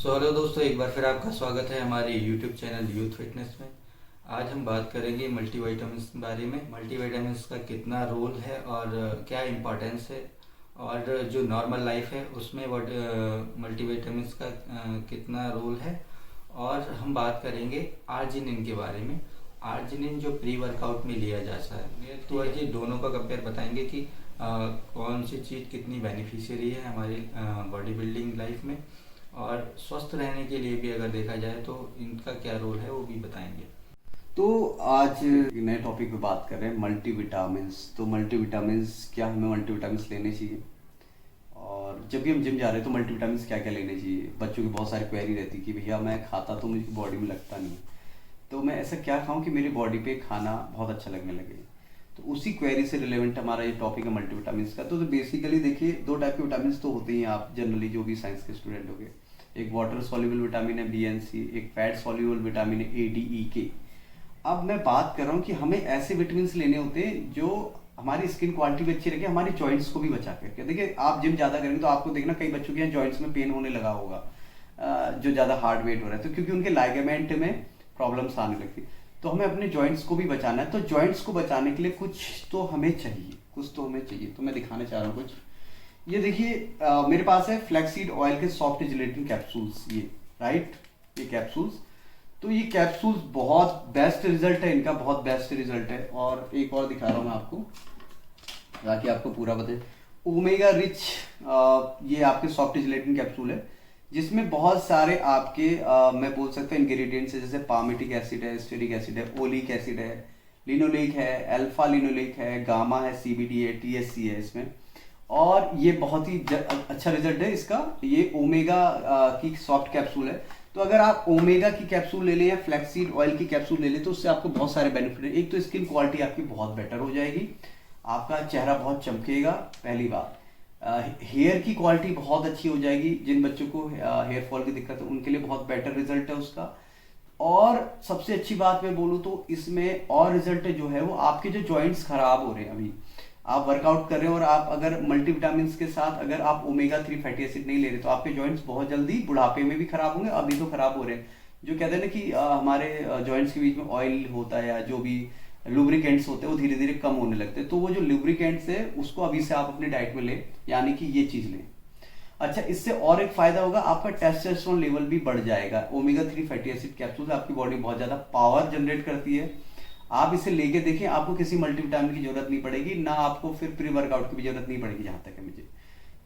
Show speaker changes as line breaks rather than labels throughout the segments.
Hello दोस्तों, एक बार फिर आपका स्वागत है हमारे यूट्यूब चैनल यूथ फिटनेस में। आज हम बात करेंगे मल्टीविटामिन्स के बारे में। मल्टीविटामिन्स का कितना रोल है और क्या इम्पोर्टेंस है, और जो नॉर्मल लाइफ है उसमें मल्टीविटामिन्स का कितना रोल है। और हम बात करेंगे आर्जिनिन के बारे में। आर्जिनिन जो प्री वर्कआउट में लिया जाता है, तो आज ये दोनों का कंपेयर बताएंगे कि कौन सी चीज़ कितनी बेनिफिशियरी है हमारी बॉडी बिल्डिंग लाइफ में, और स्वस्थ रहने के लिए भी अगर देखा जाए तो इनका क्या रोल है वो भी बताएंगे।
तो आज नए टॉपिक पे बात कर रहे हैं मल्टीविटामिन्स। तो मल्टीविटामिन्स क्या, हमें मल्टीविटामिन्स लेने चाहिए, और जब भी हम जिम जा रहे हैं तो मल्टीविटामिन्स क्या क्या लेने चाहिए। बच्चों की बहुत सारी क्वेरी रहती है कि भैया मैं खाता तो मुझे बॉडी में लगता नहीं है, तो मैं ऐसा क्या खाऊं कि मेरी बॉडी पे खाना बहुत अच्छा लगने लगे। तो उसी क्वेरी से रिलेवेंट हमारा ये टॉपिक है मल्टीविटामिन्स का। तो बेसिकली देखिए, दो टाइप के विटामिन तो होते ही हैं, आप जनरली जो भी साइंस के स्टूडेंट हो गए। एक वाटर सॉल्युबल विटामिन है BNC, एक फैट सॉल्युबल विटामिन है ADEK। अब मैं बात कर रहा हूँ कि हमें ऐसे विटामिन लेने होते हैं जो हमारी स्किन क्वालिटी भी अच्छी रखे, हमारी जॉइंट्स को भी बचा करके। देखिए, आप जिम ज्यादा करेंगे तो आपको देखना कई बच्चों के यहाँ जॉइंट्स में पेन होने लगा होगा, जो ज्यादा हार्ड वेट हो रहा है, तो क्योंकि उनके लाइगामेंट में प्रॉब्लम्स आने लगती। तो हमें अपने जॉइंट्स को भी बचाना है। तो जॉइंट्स को बचाने के लिए कुछ तो हमें चाहिए, तो मैं दिखाना चाह रहा हूँ कुछ। ये देखिए, मेरे पास है फ्लैक्सीड ऑयल के सॉफ्ट जिलेटिन कैप्सूल्स, ये राइट, ये कैप्सूल्स। तो ये कैप्सूल्स बहुत बेस्ट रिजल्ट है इनका, बहुत बेस्ट रिजल्ट है। और एक और दिखा रहा हूं मैं आपको ताकि आपको पूरा बताए। ओमेगा रिच ये आपके सॉफ्ट जिलेटिन कैप्सूल है, जिसमें बहुत सारे आपके मैं बोल सकता हूँ इंग्रेडिएंट्स है, जैसे पामिटिक एसिड है, स्टेरिक एसिड है, ओलिक एसिड है, लिनोलेक है, अल्फा लिनोलेक है, गामा है, CBD है, THC है इसमें। और ये बहुत ही अच्छा रिजल्ट है इसका। ये ओमेगा की सॉफ्ट कैप्सूल है। तो अगर आप ओमेगा की कैप्सूल ले लें या फ्लैक्सीड ऑयल की कैप्सूल ले लें तो उससे आपको बहुत सारे बेनिफिट है। एक तो स्किन क्वालिटी आपकी बहुत बेटर हो जाएगी, आपका चेहरा बहुत चमकेगा, पहली बात। हेयर की क्वालिटी बहुत अच्छी हो जाएगी, जिन बच्चों को हेयर फॉल की दिक्कत है उनके लिए बहुत बेटर रिजल्ट है उसका। और सबसे अच्छी बात मैं बोलूँ तो इसमें और रिजल्ट जो है वो आपके जो जॉइंट्स खराब हो रहे हैं, अभी आप वर्कआउट कर रहे हैं और आप अगर मल्टीविटामिन के साथ अगर आप ओमेगा 3 फैटी एसिड नहीं ले रहे तो आपके जॉइंट्स बहुत जल्दी बुढ़ापे में भी खराब होंगे। अभी तो खराब हो रहे हैं। जो कहते हैं ना कि हमारे जॉइंट्स के बीच में ऑयल होता है या जो भी लुब्रिकेंट्स होते हैं वो धीरे धीरे कम होने लगते हैं। तो वो जो लुब्रिकेंट्स है उसको अभी से आप अपनी डाइट में लें, यानी कि ये चीज लें। अच्छा, इससे और एक फायदा होगा, आपका टेस्टोस्टेरोन लेवल भी बढ़ जाएगा। ओमेगा 3 फैटी एसिड कैप्सूल आपकी बॉडी बहुत ज्यादा पावर जनरेट करती है। आप इसे लेके देखें, आपको किसी मल्टीविटामिन की जरूरत नहीं पड़ेगी, ना आपको फिर प्री वर्कआउट की भी जरूरत नहीं पड़ेगी। जहां तक है मुझे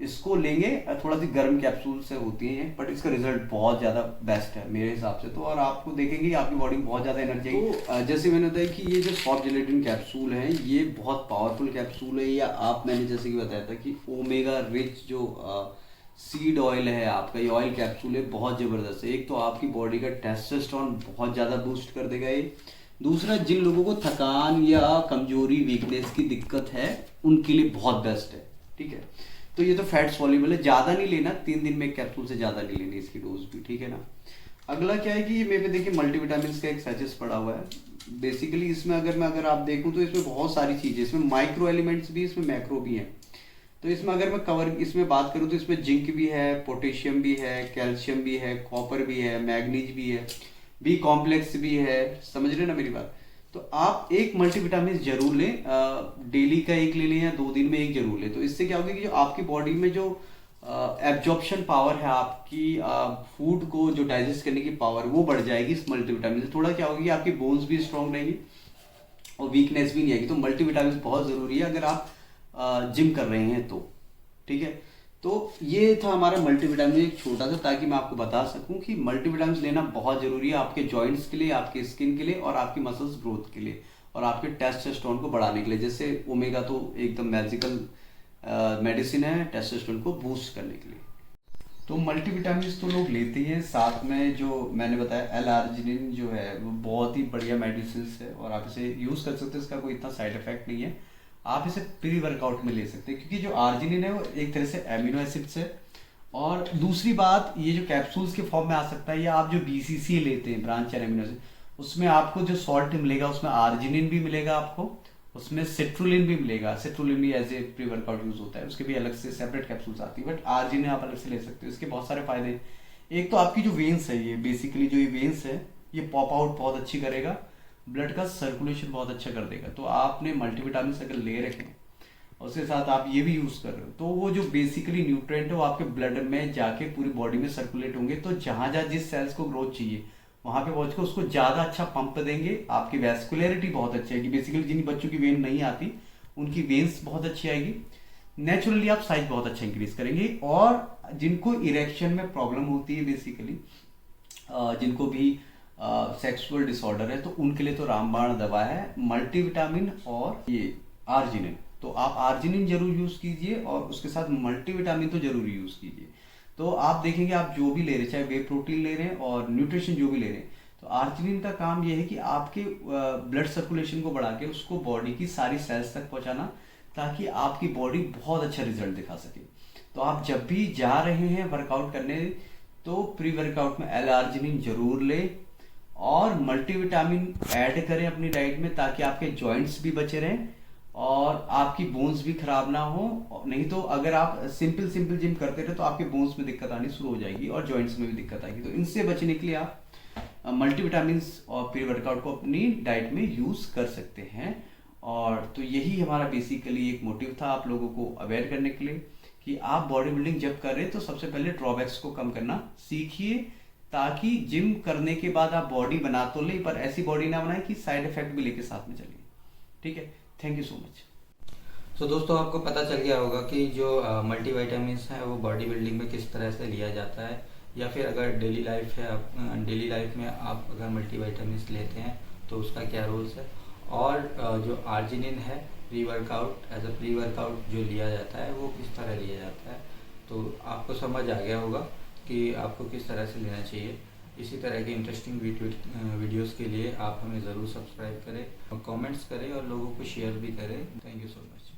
इसको लेंगे, थोड़ा सी गर्म कैप्सूल से होती है बट इसका रिजल्ट बहुत ज्यादा बेस्ट है मेरे हिसाब से। तो और आपको देखेंगे आपकी बॉडी में बहुत ज्यादा एनर्जी। तो जैसे मैंने बताया कि ये जो सॉफ्ट जिलेटिन कैप्सूल है ये बहुत पावरफुल कैप्सूल है। या आप, मैंने जैसे कि बताया था कि ओमेगा रिच जो सीड ऑयल है आपका, ये ऑयल कैप्सूल है, बहुत जबरदस्त है। एक तो आपकी बॉडी का टेस्टोस्टेरोन बहुत ज्यादा बूस्ट कर देगा ये। दूसरा, जिन लोगों को थकान या कमजोरी वीकनेस की दिक्कत है उनके लिए बहुत बेस्ट है। ठीक है, तो ये तो फैट सॉल्युबल है, ज्यादा नहीं लेना, 3 दिन में एक कैप्सूल से ज्यादा नहीं लेनी इसकी डोज भी। ठीक है ना। अगला क्या है कि ये मेरे पे देखिए मल्टीविटामिन का एक सैचेस पड़ा हुआ है। बेसिकली इसमें अगर आप देखूं तो इसमें बहुत सारी चीजें, इसमें माइक्रो एलिमेंट्स भी, इसमें मैक्रो भी हैं। तो इसमें अगर मैं इसमें बात करूं तो इसमें जिंक भी है, पोटेशियम भी है, कैल्शियम भी है, कॉपर भी है, मैग्नीज भी है, बी कॉम्प्लेक्स भी है। समझ रहे ना मेरी बात। तो आप एक मल्टीविटामिन जरूर लें, डेली का एक ले लें या 2 दिन में एक जरूर लें। तो इससे क्या होगा कि जो आपकी बॉडी में जो एब्जॉर्प्शन पावर है, आपकी फूड को जो डाइजेस्ट करने की पावर, वो बढ़ जाएगी इस मल्टीविटामिन से। थोड़ा क्या होगा कि आपकी बोन्स भी स्ट्रांग रहेंगी और वीकनेस भी नहीं आएगी। तो मल्टीविटामिन बहुत जरूरी है अगर आप जिम कर रहे हैं तो। ठीक है, तो ये था हमारा मल्टीविटामिन एक छोटा सा, ताकि मैं आपको बता सकूं कि मल्टीविटामिन लेना बहुत जरूरी है आपके जॉइंट्स के लिए, आपके स्किन के लिए और आपकी मसल्स ग्रोथ के लिए और आपके टेस्टोस्टेरोन को बढ़ाने के लिए। जैसे ओमेगा तो एकदम मैजिकल मेडिसिन है टेस्टोस्टेरोन को बूस्ट करने के लिए। तो मल्टीविटामिन तो लोग लेते हैं, साथ में जो मैंने बताया L-आर्जिनिन जो है वो बहुत ही बढ़िया मेडिसिन है और आप इसे यूज कर सकते हैं। इसका कोई इतना साइड इफेक्ट नहीं है, आप इसे प्री वर्कआउट में ले सकते हैं, क्योंकि जो आर्जिनिन है वो एक तरह से एमिनो एसिड्स है। और दूसरी बात, ये जो कैप्सूल्स के फॉर्म में आ सकता है, या आप जो BCC लेते हैं, ब्रांच चेन एमिनो एसिड, उसमें आपको जो सॉल्ट मिलेगा उसमें आर्जिनिन भी मिलेगा, आपको उसमें सिट्रुलिन भी मिलेगा। सिट्रुलिन भी as a pre workout use होता है, उसके भी अलग से सेपरेट कैप्सूल्स आती है, बट आर्जिनिन आप अलग से ले सकते हो। इसके बहुत सारे फायदे, एक तो आपकी जो वेन्स है, ये बेसिकली जो ये वेन्स है ये पॉप आउट बहुत अच्छी करेगा, ब्लड का सर्कुलेशन बहुत अच्छा कर देगा। तो आपने मल्टीविटामिन अगर ले रखे हैं और उसके साथ आप ये भी यूज कर रहे हो, तो वो जो बेसिकली न्यूट्रिएंट है वो आपके ब्लड में जाके पूरी बॉडी में सर्कुलेट होंगे। तो जहां जहां जिस सेल्स को ग्रोथ चाहिए वहां पे पहुंच के उसको ज्यादा अच्छा पंप देंगे। आपकी वैस्कुलरिटी बहुत अच्छी आएगी। बेसिकली जिन बच्चों की वेन नहीं आती उनकी वेन्स बहुत अच्छी आएगी। नेचुरली आप साइज बहुत अच्छा इंक्रीज करेंगे। और जिनको इरेक्शन में प्रॉब्लम होती है, बेसिकली जिनको भी सेक्सुअल डिसऑर्डर है, तो उनके लिए तो रामबाण दवा है मल्टीविटामिन और ये आर्जिनिन। तो आप आर्जिनिन जरूर यूज कीजिए और उसके साथ मल्टीविटामिन तो जरूर यूज कीजिए। तो आप देखेंगे आप जो भी ले रहे हैं, चाहे वे प्रोटीन ले रहे हैं और न्यूट्रिशन जो भी ले रहे हैं, तो आर्जिनिन का काम ये है कि आपके ब्लड सर्कुलेशन को बढ़ा के उसको बॉडी की सारी सेल्स तक पहुंचाना, ताकि आपकी बॉडी बहुत अच्छा रिजल्ट दिखा सके। तो आप जब भी जा रहे हैं वर्कआउट करने, तो प्री वर्कआउट में एल-आर्जिनिन जरूर ले और मल्टीविटामिन ऐड करें अपनी डाइट में, ताकि आपके जॉइंट्स भी बचे रहें और आपकी बोन्स भी खराब ना हो। नहीं तो अगर आप सिंपल सिंपल जिम करते रहे तो आपके बोन्स में दिक्कत आनी शुरू हो जाएगी और जॉइंट्स में भी दिक्कत आएगी। तो इनसे बचने के लिए आप मल्टीविटामिन और प्री वर्कआउट को अपनी डाइट में यूज कर सकते हैं। और तो यही हमारा बेसिकली एक मोटिव था आप लोगों को अवेयर करने के लिए कि आप बॉडी बिल्डिंग जब कर रहे हैं तो सबसे पहले ड्रॉबैक्स को कम करना सीखिए, ताकि जिम करने के बाद आप बॉडी बना तो ले पर ऐसी बॉडी ना बनाए कि साइड इफेक्ट भी लेके साथ में चलिए। ठीक है, थैंक यू सो मच।
तो दोस्तों आपको पता चल गया होगा कि जो मल्टीविटामिन्स हैं वो बॉडी बिल्डिंग में किस तरह से लिया जाता है, या फिर अगर डेली लाइफ है, आप डेली लाइफ में आप अगर मल्टीविटामिन्स लेते हैं तो उसका क्या रोल्स है, और जो आर्जिनिन है pre workout as a pre workout जो लिया जाता है वो किस तरह लिया जाता है। तो आपको समझ आ गया होगा कि आपको किस तरह से लेना चाहिए। इसी तरह के इंटरेस्टिंग वीडियोस के लिए आप हमें ज़रूर सब्सक्राइब करें और कमेंट्स करें और लोगों को शेयर भी करें। Thank you so much.